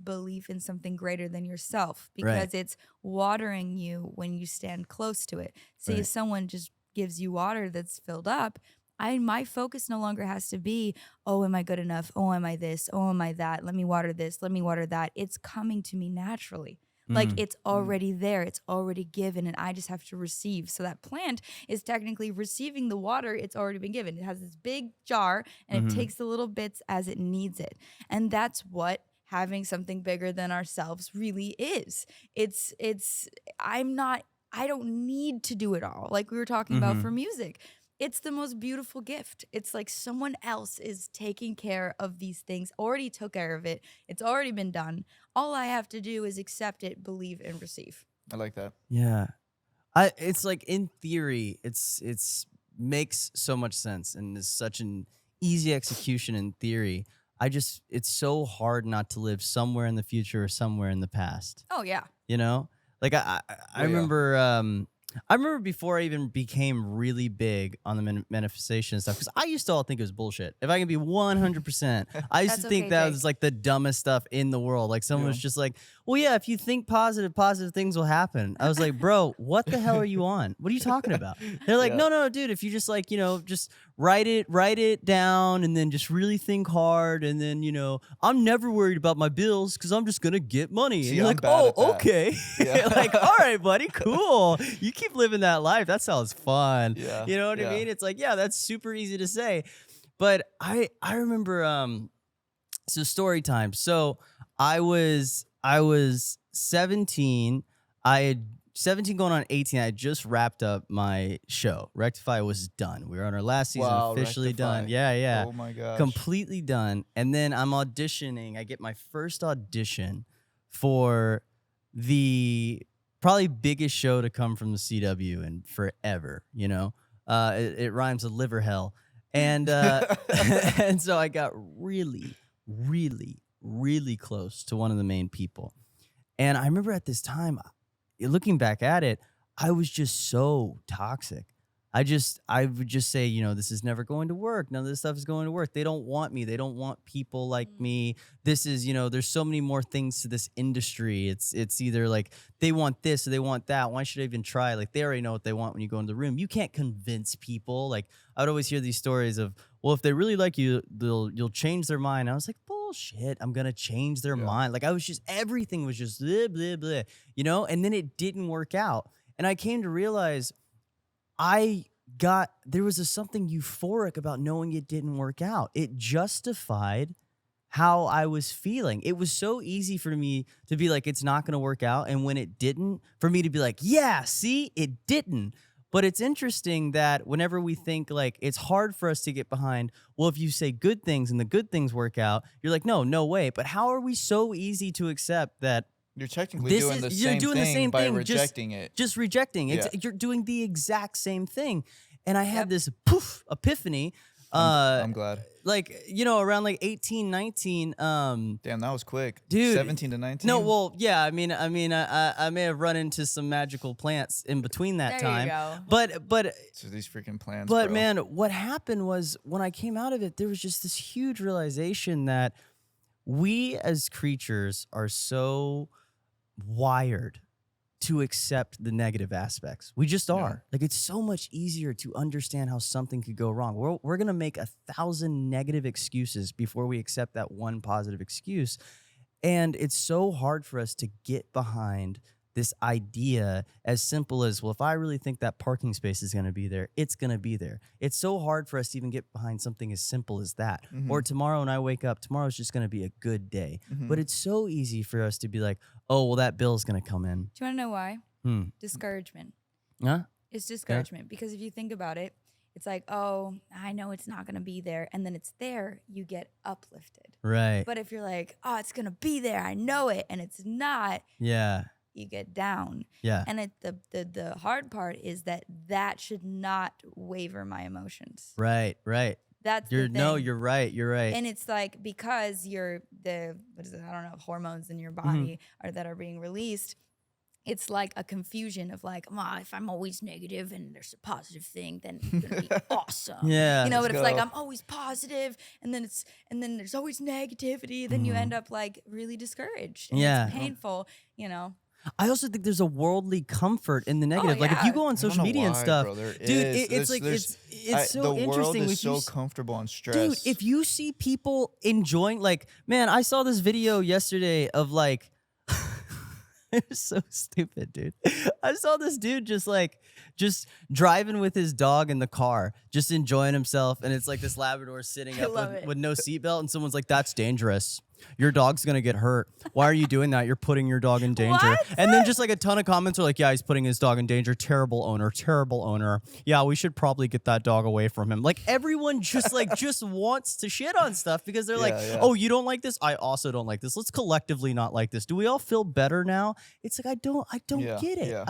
belief in something greater than yourself, Right. because it's watering you when you stand close to it. See, if Right. someone just gives you water that's filled up, my focus no longer has to be, oh, am I good enough? Oh, am I this? Oh, am I that? Let me water this. Let me water that. It's coming to me naturally. Like Mm. it's Mm. already there, it's already given, and I just have to receive. So that plant is technically receiving the water it's already been given. It has this big jar and it Mm-hmm. takes the little bits as it needs it. And that's what having something bigger than ourselves really is. It's I don't need to do it all. Like we were talking about Mm-hmm. for music. It's the most beautiful gift. It's like someone else is taking care of these things, already took care of it. It's already been done. All I have to do is accept it, believe, and receive. I like that. Yeah. It's like in theory, it's makes so much sense and is such an easy execution in theory. It's so hard not to live somewhere in the future or somewhere in the past. Oh yeah. You know? Like I Oh yeah. remember before I even became really big on the manifestation stuff, because I used to all think it was bullshit. If I can be 100%, I used That's to think okay, that Jake. was like the dumbest stuff in the world. Like someone Yeah. was just like, well, yeah, if you think positive, positive things will happen. I was like, bro, what the hell are you on? What are you talking about? They're like, Yeah. no, dude, if you just like, just write it down and then just really think hard. And then, I'm never worried about my bills because I'm just going to get money. See, And you're I'm like, bad oh, at that. okay. Yeah. Like, all right, buddy, cool. You keep living that life. That sounds fun. Yeah. You know what I Yeah. mean? It's like, yeah, that's super easy to say. But I remember so story time. So I was 17. I had 17 going on 18. I had just wrapped up my show. Rectify was done. We were on our last season, Wow, officially done. Rectify. Yeah, yeah. Oh my gosh. Completely done. And then I'm auditioning. I get my first audition for the probably biggest show to come from the CW in forever, it rhymes with liver hell. And and so I got really, really, really close to one of the main people. And I remember at this time, looking back at it, I was just so toxic. I would just say, this is never going to work. None of this stuff is going to work. They don't want me. They don't want people like me. This is, there's so many more things to this industry. It's either like they want this or they want that. Why should I even try? Like they already know what they want when you go in the room. You can't convince people. Like I would always hear these stories of, well, if they really like you, you'll change their mind. I was like, bullshit. I'm gonna change their Yeah. mind. Like everything was just blah, blah, blah, and then it didn't work out. And I came to realize there was something euphoric about knowing it didn't work out. It justified how I was feeling. It was so easy for me to be like, it's not going to work out. And when it didn't, for me to be like, yeah, see, it didn't. But it's interesting that whenever we think like it's hard for us to get behind, well, if you say good things and the good things work out, you're like, no way. But how are we so easy to accept that You're technically this doing is the you're same doing the thing same by thing, rejecting it. just rejecting. Yeah. You're doing the exact same thing. And I had Yep. this poof epiphany. I'm glad. Like, around like 18, 19. Damn, that was quick. Dude, 17 to 19. No, well, yeah. I mean, I may have run into some magical plants in between that There you time. go. But So these freaking plans. but bro. man, what happened was when I came out of it, there was just this huge realization that we as creatures are so wired to accept the negative aspects. We just Yeah. are. Like, it's so much easier to understand how something could go wrong. We're going to make 1,000 negative excuses before we accept that one positive excuse. And it's so hard for us to get behind this idea as simple as, well, if I really think that parking space is going to be there, it's going to be there. It's so hard for us to even get behind something as simple as that. Or tomorrow when I wake up, tomorrow's just going to be a good day. But it's so easy for us to be like, oh, well, that bill's going to come in. Do you want to know why? Discouragement. Huh? It's discouragement because if you think about it, it's like, oh, I know it's not going to be there. And then it's there, you get uplifted. Right. But if you're like, oh, it's going to be there, I know it, and it's not, Yeah. you get down. Yeah. And the hard part is that should not waver my emotions. Right. Right. That's You're the thing. no, you're right. You're right. And it's like because you're what is it? I don't know, hormones in your body that are being released. It's like a confusion of like, well, if I'm always negative and there's a positive thing, then it's gonna be awesome. Yeah. You know, but Let's if like go. I'm always positive and then there's always negativity, then you end up like really discouraged. And Yeah. it's painful, you know. I also think there's a worldly comfort in the negative. Like if you yeah. go on I don't social know media and why, stuff, bro. There dude, is. it's like There's- it's so the interesting. world is if you so s- comfortable on stress. Dude, if you see people enjoying, like, man, I saw this video yesterday of like, it was so stupid, dude. I saw this dude just driving with his dog in the car, just enjoying himself, and it's like this Labrador sitting up love it. with no seatbelt, and someone's like, "That's dangerous. Your dog's gonna get hurt. Why are you doing that? You're putting your dog in danger." What? And then just like a ton of comments are like, "Yeah, he's putting his dog in danger. Terrible owner. Terrible owner. Yeah, we should probably get that dog away from him." Like everyone just just wants to shit on stuff because they're like, Yeah. "Oh, you don't like this? I also don't like this. Let's collectively not like this. Do we all feel better now?" It's like I don't Yeah, get it. yeah.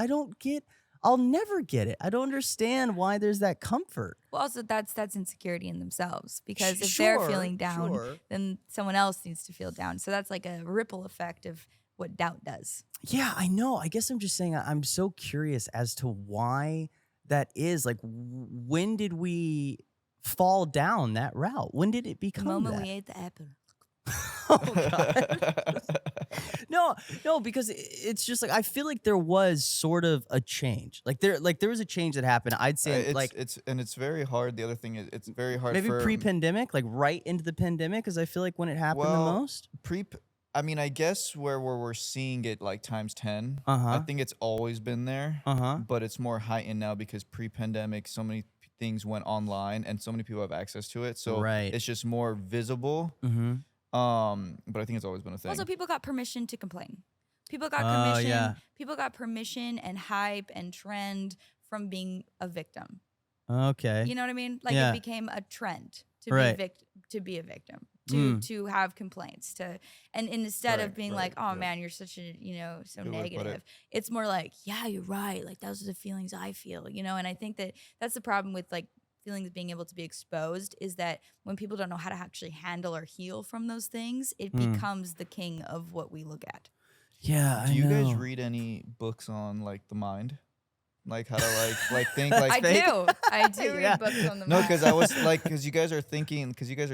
I'll never get it. I don't understand why there's that comfort. Well, also that's insecurity in themselves because if Sure, they're feeling down, sure. then someone else needs to feel down. So that's like a ripple effect of what doubt does. Yeah, I know. I guess I'm just saying I'm so curious as to why that is. Like, when did we fall down that route? When did it The become moment that? we ate the apple. Oh, God. No, because it's just like I feel like there was sort of a change. Like there was a change that happened. I'd say it's very hard. The other thing is it's very hard maybe for pre-pandemic, like right into the pandemic, because I feel like when it happened the Well, most. I mean, I guess where we're seeing it like times 10. Uh-huh. I think it's always been there. Uh-huh. But it's more heightened now because pre-pandemic, so many things went online and so many people have access to it. So Right. it's just more visible. Mm-hmm. But I think it's always been a thing. Also, people got permission to complain. People got Oh, permission. yeah. People got permission and hype and trend from being a victim. Okay. You know what I mean? Like Yeah. it became a trend to Right. be a victim, Mm. to have complaints, and instead of Right, being right, like, oh yeah. man, you're such a so Good way to put it. negative. It's more like, yeah, you're right. Like those are the feelings I feel, And I think that's the problem with like feelings being able to be exposed is that when people don't know how to actually handle or heal from those things, it becomes the king of what we look at. Yeah. Do I you know. guys read any books on like the mind? Like how to like think like I do. I do read Yeah. books on the No, mind. because I was like, because you guys are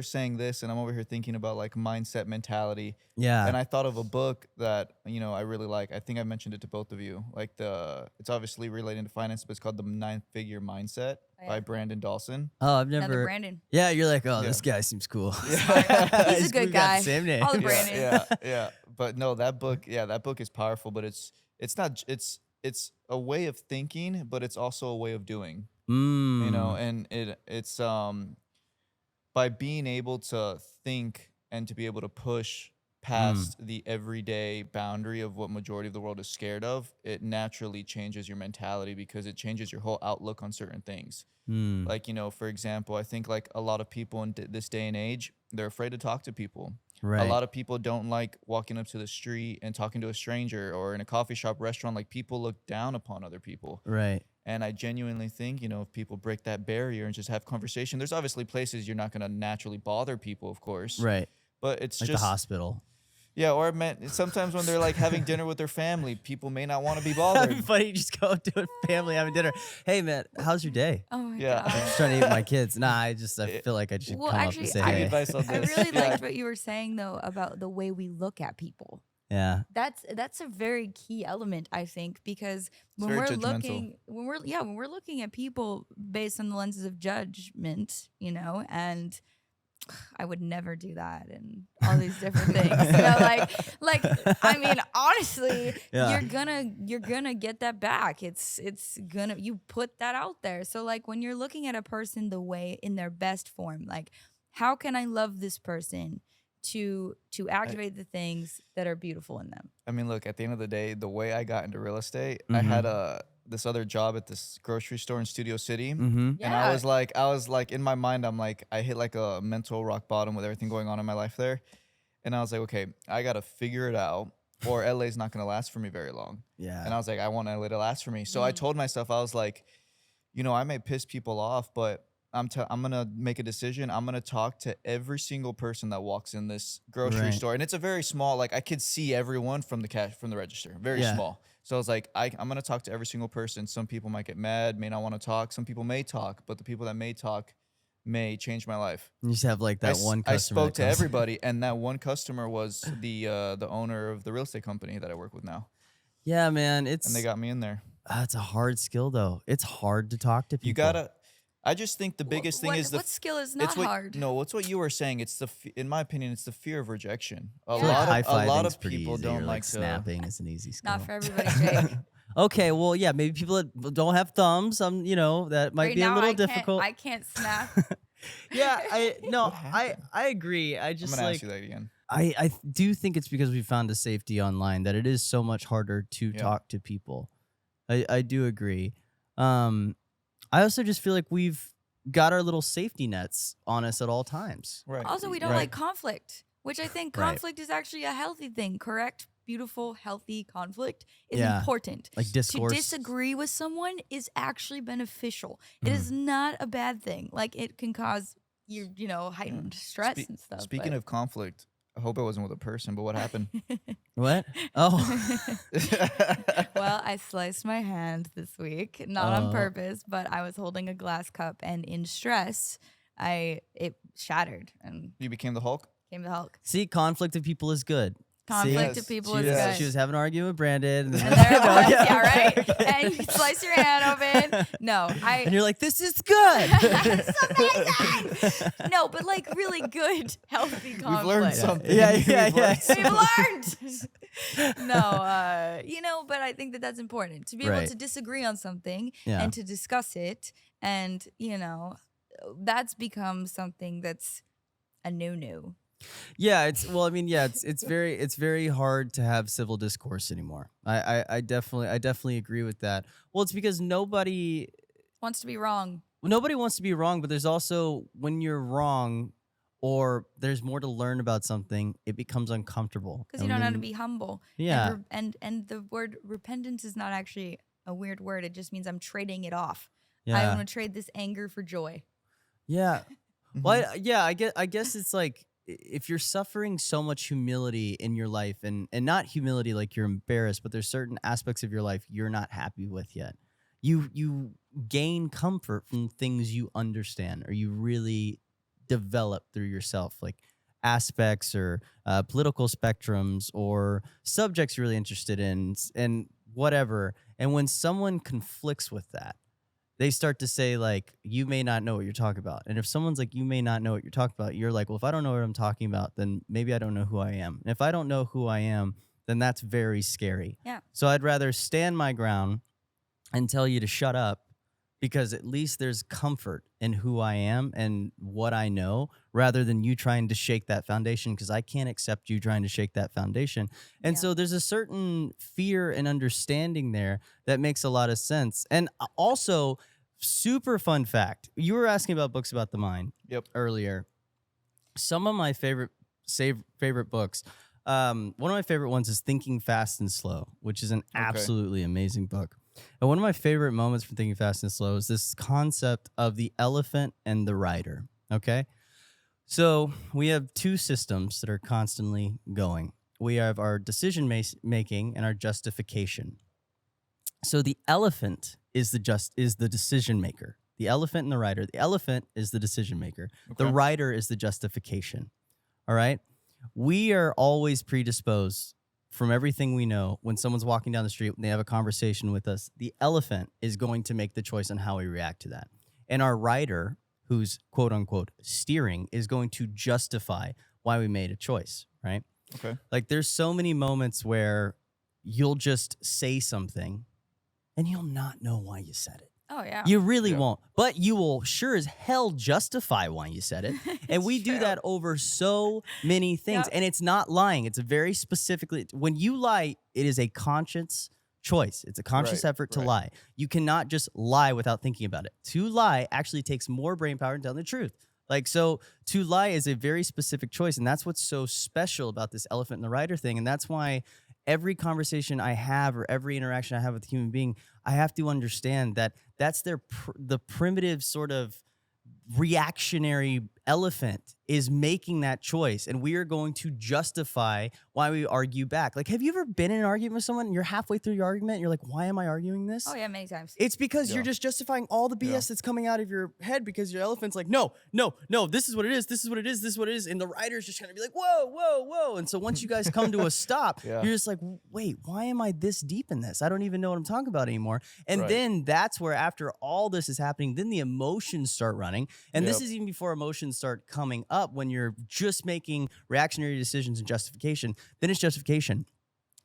saying this, and I'm over here thinking about like mindset mentality, Yeah. and I thought of a book that I really like. I think I mentioned it to both of you. Like it's obviously relating to finance, but it's called The 9-Figure Mindset Oh, yeah. by Brandon Dawson. Oh, I've Another never. Brandon. Yeah, you're like, oh, Yeah. this guy seems cool. He's a good We've got guy. the same name. All the Yeah, Brandon. yeah. But no, that book is powerful, but it's not. It's a way of thinking, but it's also a way of doing. Mm. And it's by being able to think and to be able to push past the everyday boundary of what majority of the world is scared of, it naturally changes your mentality because it changes your whole outlook on certain things. Mm. Like, for example, I think like a lot of people in this day and age, they're afraid to talk to people. Right. A lot of people don't like walking up to the street and talking to a stranger, or in a coffee shop, restaurant, like people look down upon other people. Right. And I genuinely think, if people break that barrier and just have conversation, there's obviously places you're not going to naturally bother people, of course. Right. But it's Like just the hospital. Yeah, or sometimes when they're like having dinner with their family, people may not want to be bothered. Funny, you just go up to a family having dinner. Hey, man, how's your day? Oh my Yeah. I'm god. just trying to eat with my kids. Nah, I feel like I should Well, come actually, up and say Give hey. advice on I this. really Yeah. liked what you were saying though about the way we look at people. Yeah. That's a very key element, I think, because It's when very we're judgmental. when we're looking at people based on the lenses of judgment, and I would never do that and all these different things. Like I mean, honestly, Yeah. you're gonna get that back. It's gonna you put that out there. So like when you're looking at a person the way in their best form, like how can I love this person to activate the things that are beautiful in them? I mean, look, at the end of the day, the way I got into real estate, I Mm-hmm. had this other job at this grocery store in Studio City. Mm-hmm. And I was like, in my mind, I'm like, I hit like a mental rock bottom with everything going on in my life there. And I was like, okay, I got to figure it out or LA's not going to last for me very long. Yeah. And I was like, I want LA to last for me. So I told myself, I was like, I may piss people off, but I'm going to make a decision. I'm going to talk to every single person that walks in this grocery Right. store. And it's a very small, like I could see everyone from the register, very Yeah. small. So I was like, I'm going to talk to every single person. Some people might get mad, may not want to talk. Some people may talk, but the people that may talk may change my life. You just have like that one I customer. spoke that to comes- everybody, and that one customer was the owner of the real estate company that I work with now, Yeah, man. and they got me in there. It's a hard skill though. It's hard to talk to people. You gotta. I just think the biggest thing is what skill is not hard? No, what's what you were saying. It's in my opinion, it's the fear of rejection. I feel like A lot high-fiving's of pretty people easy, don't or, like to. snapping is an easy skill. Not for everybody, Jake. Okay, well, yeah, maybe people that don't have thumbs, that might Right be a now, little difficult. I can't snap. Yeah, What happened? I agree. I I'm just gonna like ask you that again. I do think it's because we found a safety online that it is so much harder to Yeah. talk to people. I do agree. I also just feel like we've got our little safety nets on us at all times. Right. Also, we don't Right. like conflict, which I think Right. conflict is actually a healthy thing. Correct, beautiful, healthy conflict is Yeah. important. Like discourse. To disagree with someone is actually beneficial. It is not a bad thing. Like it can cause heightened stress and stuff. Speaking of conflict, I hope it wasn't with a person, but what happened? What? Oh. well, I sliced my hand this week, not on Oh. purpose, but I was holding a glass cup, and in stress, it shattered and You became the Hulk. came the Hulk. See, conflict of people is good. Conflict Yes. of people She is was, good. she was having an argument with Brandon. And there it No, was, okay, yeah, right. okay. And you slice your hand open. No, And you're like, this is good. It's amazing. No, but like really good, healthy conflict. We've learned something. Yeah, We've yeah, learned yeah. something. We've learned. No, but I think that that's important to be able Right. to disagree on something Yeah. and to discuss it, and that's become something that's a no-no. Yeah, it's very hard to have civil discourse anymore. I definitely agree with that. Well, it's because nobody Wants to be wrong. wants to be wrong, but there's also when you're wrong or there's more to learn about something, it becomes uncomfortable. Because you don't know how to be humble. Yeah. And the word repentance is not actually a weird word. It just means I'm trading it off. I Yeah. want to trade this anger for joy. Yeah. Well, I guess it's like if you're suffering so much humility in your life and not humility like you're embarrassed, but there's certain aspects of your life you're not happy with yet. You gain comfort from things you understand or you really develop through yourself, like aspects or political spectrums or subjects you're really interested in and whatever. And when someone conflicts with that, they start to say like, you may not know what you're talking about. And if someone's like, you may not know what you're talking about, you're like, well, if I don't know what I'm talking about, then maybe I don't know who I am. And if I don't know who I am, then that's very scary. Yeah. So I'd rather stand my ground and tell you to shut up because at least there's comfort in who I am and what I know rather than you trying to shake that foundation because I can't accept you trying to shake that foundation. And Yeah. so there's a certain fear and understanding there that makes a lot of sense. And also, super fun fact, you were asking about books about the mind Yep. earlier. Some of my favorite books, one of my favorite ones is Thinking Fast and Slow, which is an absolutely amazing book. And one of my favorite moments from Thinking Fast and Slow is this concept of the elephant and the rider. Okay. So we have two systems that are constantly going. We have our decision making and our justification. So the elephant is the decision maker. The elephant and the rider. The elephant is the decision maker. The Okay. rider is the justification. All right. We are always predisposed from everything we know, when someone's walking down the street, when they have a conversation with us, the elephant is going to make the choice on how we react to that. And our rider, who's quote unquote steering, is going to justify why we made a choice, right? Okay. Like there's so many moments where you'll just say something and you'll not know why you said it. Oh yeah. You really Yeah. won't. But you will sure as hell justify why you said it. And we It's do true. that over so many things. Yep. And it's not lying. It's a very specifically, when you lie, it is a conscious choice. It's a conscious Right, effort to right. lie. You cannot just lie without thinking about it. To lie actually takes more brain power than telling the truth. Like, so to lie is a very specific choice. And that's what's so special about this elephant in the rider thing. And that's why every conversation I have or every interaction I have with a human being, I have to understand that that's the primitive sort of reactionary elephant is making that choice, and we are going to justify why we argue back. Like, have you ever been in an argument with someone and you're halfway through your argument and you're like, why am I arguing this? Oh yeah, many times. It's because Yeah. you're just justifying all the BS Yeah. that's coming out of your head because your elephant's like, no, this is what it is, this is what it is, this is what it is. And the rider's just gonna be like, whoa, whoa, whoa. And so once you guys come to a stop, Yeah. you're just like, wait, why am I this deep in this? I don't even know what I'm talking about anymore. And Right. then that's where after all this is happening, then the emotions start running. And this Yep. is even before emotions start coming up when you're just making reactionary decisions and justification. Then it's justification.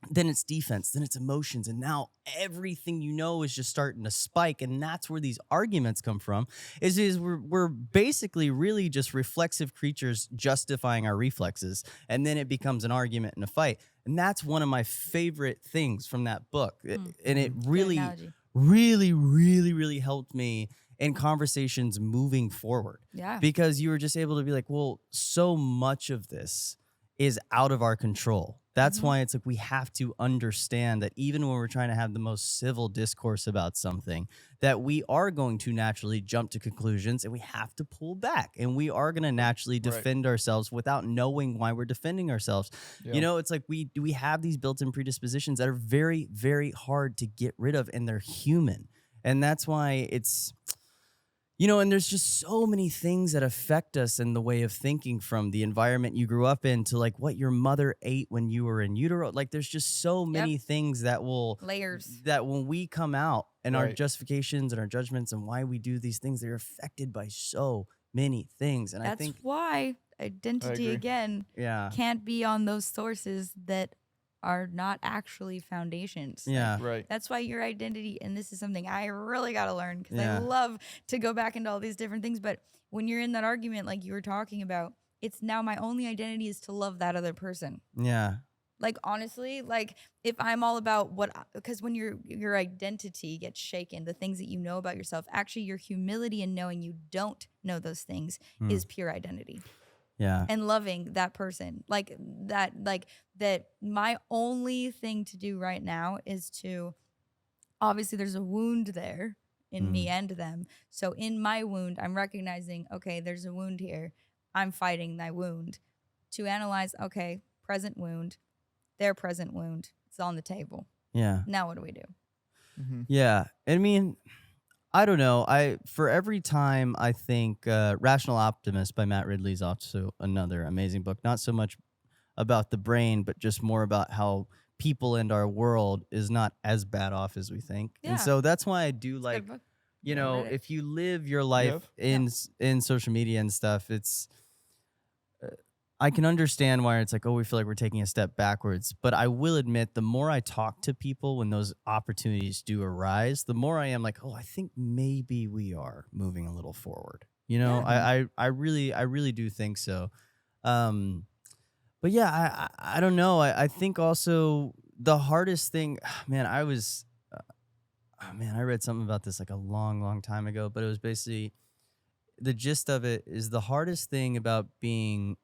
Then it's defense, then it's emotions, and now everything you know is just starting to spike, and that's where these arguments come from. Is we're basically really just reflexive creatures justifying our reflexes, and then it becomes an argument and a fight, and that's one of my favorite things from that book. And it Good really, analogy. really helped me in conversations moving forward Yeah. because you were just able to be like, well, so much of this is out of our control. That's why it's like we have to understand that even when we're trying to have the most civil discourse about something, that we are going to naturally jump to conclusions and we have to pull back and we are going to naturally defend ourselves without knowing why we're defending ourselves. Yeah. You know, it's like we have these built-in predispositions that are very, very hard to get rid of, and they're human. And that's why it's, you know, and there's just so many things that affect us in the way of thinking, from the environment you grew up in to like what your mother ate when you were in utero. Like there's just so many things that will Layers. that when we come out and our Right. justifications and our judgments and why we do these things, they're affected by so many things. And That's I think, why identity agree. again yeah, can't be on those sources that are not actually foundations. Like, yeah, Right. that's why your identity, and this is something I really got to learn because Yeah. I love to go back into all these different things. But when you're in that argument, like you were talking about, it's now my only identity is to love that other person. yeah, Like honestly, like if I'm all about because when your identity gets shaken, the things that you know about yourself, actually your humility in knowing you don't know those things is pure identity. yeah, And loving that person like that my only thing to do right now is to, obviously there's a wound there in me and them, so in my wound I'm recognizing, okay, there's a wound here, I'm fighting that wound, to analyze, okay, present wound, their present wound, it's on the table, yeah. now what do we do? Mm-hmm. Yeah. I mean, I don't know. For every time I think Rational Optimist by Matt Ridley is also another amazing book. Not so much about the brain, but just more about how people and our world is not as bad off as we think. Yeah. And so that's why I do like, Good book. you I know, read it. if you live your life have? in social media and stuff, it's I can understand why it's like, oh, we feel like we're taking a step backwards. But I will admit, the more I talk to people when those opportunities do arise, the more I am like, oh, I think maybe we are moving a little forward. You know, I really do think so. But yeah, I don't know. I think also the hardest thing, man, I read something about this like a long time ago, but it was basically the gist of it is the hardest thing about being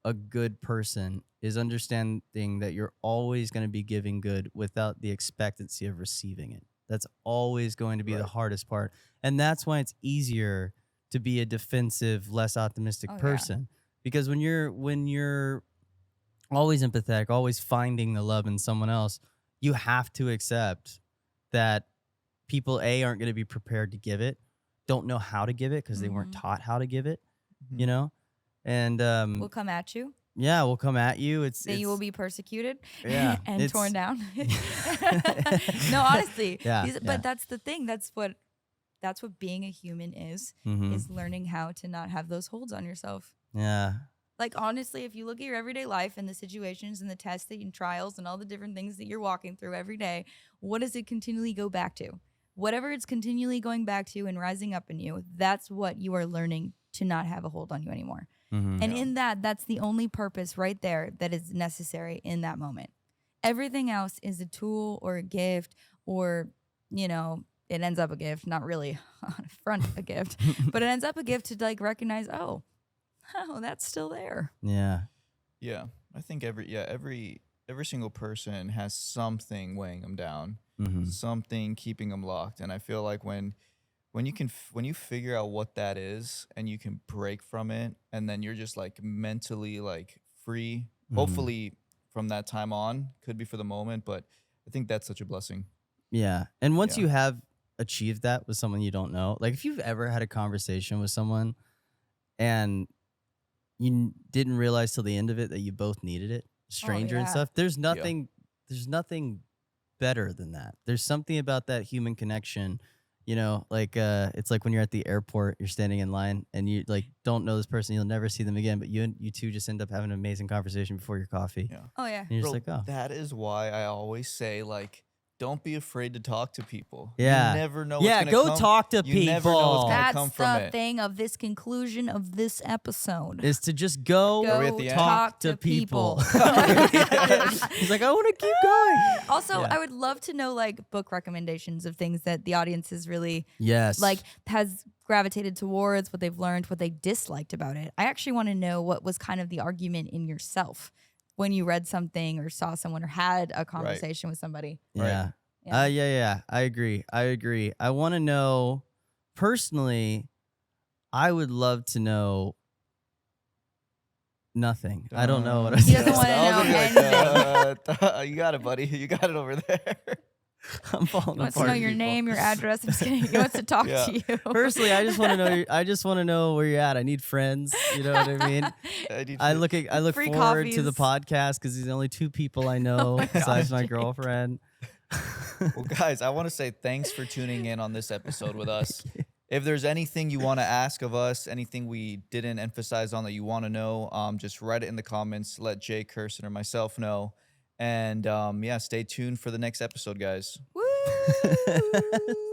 a good person is understanding that you're always going to be giving good without the expectancy of receiving it. That's always going to be the Right. hardest part. And that's why it's easier to be a defensive, less optimistic Oh, yeah. person. Because when you're always empathetic, always finding the love in someone else, you have to accept that people aren't going to be prepared to give it, don't know how to give it because they weren't taught how to give it, you know? And We'll come at you. yeah, will come at you. That you will be persecuted yeah, and it's torn down. No, honestly. yeah, But that's the thing. That's what being a human mm-hmm. is learning how to not have those holds on yourself. Yeah, Like, honestly, if you look at your everyday life and the situations and the tests and trials and all the different things that you're walking through every day, what does it continually go back to? Whatever it's continually going back to and rising up in you, that's what you are learning to not have a hold on you anymore. mm-hmm. And in that's the only purpose right there that is necessary in that moment. Everything else is a tool or a gift, or, it ends up a gift, not really on front a gift, but it ends up a gift to like recognize, oh, that's still there. Yeah. Yeah, I think every single person has something weighing them down, Mm-hmm. something keeping them locked, and I feel like when you figure out what that is and you can break from it, and then you're just like mentally like free. Mm-hmm. Hopefully, from that time on, could be for the moment, but I think that's such a blessing. Yeah. And once Yeah. you have achieved that with someone you don't know, like if you've ever had a conversation with someone and you didn't realize till the end of it that you both needed it, stranger and yeah. stuff, there's nothing better than that. There's something about that human connection, like it's like when you're at the airport, you're standing in line and you like don't know this person, you'll never see them again, but you two just end up having an amazing conversation before your coffee. Yeah. Oh, yeah. And you're just Bro, like, oh. that is why I always say, like, don't be afraid to talk to people. Yeah. You never know Yeah, what's gonna go come. talk to You never know what's people. gonna That's come from the it. thing of this conclusion of this episode. Is to just go Are we at the end? talk to people. He's like, I want to keep going. Also, Yeah. I would love to know like book recommendations of things that the audience is really Yes. like has gravitated towards, what they've learned, what they disliked about it. I actually want to know what was kind of the argument in yourself when you read something or saw someone or had a conversation with somebody. Yeah. Yeah. Yeah. I agree. I want to know personally. I would love to know nothing. I don't know what I He said. doesn't wanna know You got it, buddy. You got it over there. I'm falling He wants to apart. know your name, your address. I'm just kidding. He wants to talk Yeah. to you. Personally, I just want to know. I just want to know where you're at. I need friends. You know what I mean? I look Free forward to the coffees. podcast because he's the only two people I know my besides gosh, my Jake. girlfriend. Well, guys, I want to say thanks for tuning in on this episode with us. If there's anything you want to ask of us, anything we didn't emphasize on that you want to know, just write it in the comments. Let Jay, Kirsten, or myself know. And stay tuned for the next episode, guys. Woo!